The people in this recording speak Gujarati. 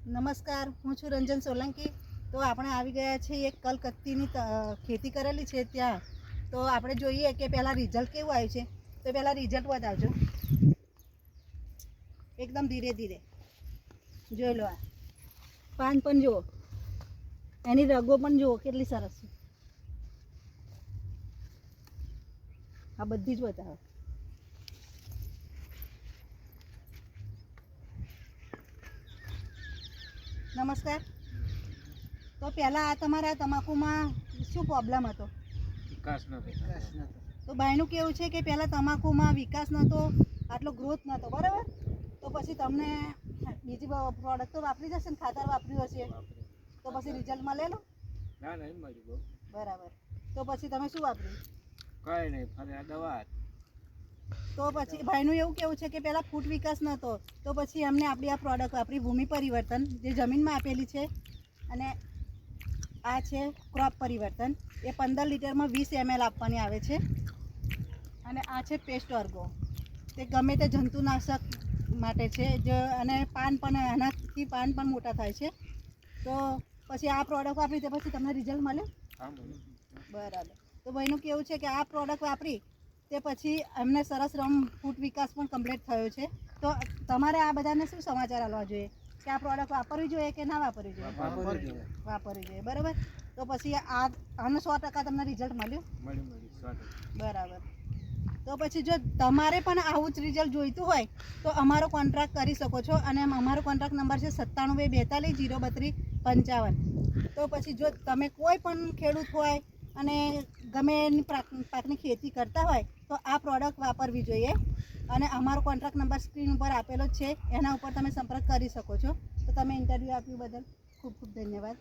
નમસ્કાર, હું છું રંજન સોલંકી. તો આપણે આવી ગયા છીએ એક કલકત્તીની ખેતી કરેલી છે ત્યાં. તો આપણે જોઈએ કે પહેલાં રિઝલ્ટ કેવું આવ્યું છે. તો પહેલાં રિઝલ્ટ બતાવજો. એકદમ ધીરે ધીરે જોઈ લો. આ પાન પણ જુઓ, એની રગો પણ જુઓ કેટલી સરસ છે. આ બધી જ બતાવો. નમસ્કાર. તો પહેલાં આ તમારા તમાકુમાં શું પ્રોબ્લેમ હતો? વિકાસ નતો. તો ભાઈનું કેવું છે કે પહેલાં તમાકુમાં વિકાસ નહોતો, આટલો ગ્રોથ નહોતો, બરાબર? તો પછી તમને બીજી પ્રોડક્ટ તો વાપરી જશે ને, ખાતર વાપર્યું હશે, તો પછી રિઝલ્ટ મળેલું? ના નહીં મળ્યું બહુ. બરાબર. તો પછી તમે શું વાપર્યું? કઈ નહીં, ફરી આ દવા. તો પછી ભાઈનું એવું કેવું છે કે પહેલાં ફૂટ વિકાસ નહોતો, તો પછી અમને આપણી આ પ્રોડક્ટ વાપરી ભૂમિ પરિવર્તન, જે જમીનમાં આપેલી છે, અને આ છે ક્રોપ પરિવર્તન. એ 15 લીટરમાં 20 ml આપવાની આવે છે. અને આ છે પેસ્ટ ઓર્ગો, તે ગમે તે જંતુનાશક માટે છે. અને પાન પણ એનાથી પાન પણ મોટા થાય છે. તો પછી આ પ્રોડક્ટ વાપરી તે પછી તમને રિઝલ્ટ મળે? બરાબર. તો ભાઈનું કેવું છે કે આ પ્રોડક્ટ વાપરી તે પછી એમને સરસ ફૂટ વિકાસ પણ કમ્પ્લીટ થયો છે. તો તમારે આ બધાને શું સમાચાર આપવા જોઈએ કે આ પ્રોડક્ટ વાપરવી જોઈએ કે ના વાપરવી જોઈએ? વાપરવી જોઈએ, બરાબર. તો પછી આનું 100% તમને રિઝલ્ટ મળ્યું? બરાબર. તો પછી જો તમારે પણ આવું જ રિઝલ્ટ જોઈતું હોય તો અમારો કોન્ટ્રાક્ટ કરી શકો છો. અને અમારો કોન્ટ્રાક્ટ નંબર છે 974242 03255. તો પછી જો તમે કોઈ પણ ખેડૂત હોય અને ગમે એની પાકની ખેતી કરતા હોય તો આ પ્રોડક્ટ વાપરવી જોઈએ. અને અમારો કોન્ટ્રાક્ટ નંબર સ્ક્રીન ઉપર આપેલો જ છે, એના ઉપર તમે સંપર્ક કરી શકો છો. તો તમે ઇન્ટરવ્યૂ આપ્યું બદલ ખૂબ ખૂબ ધન્યવાદ.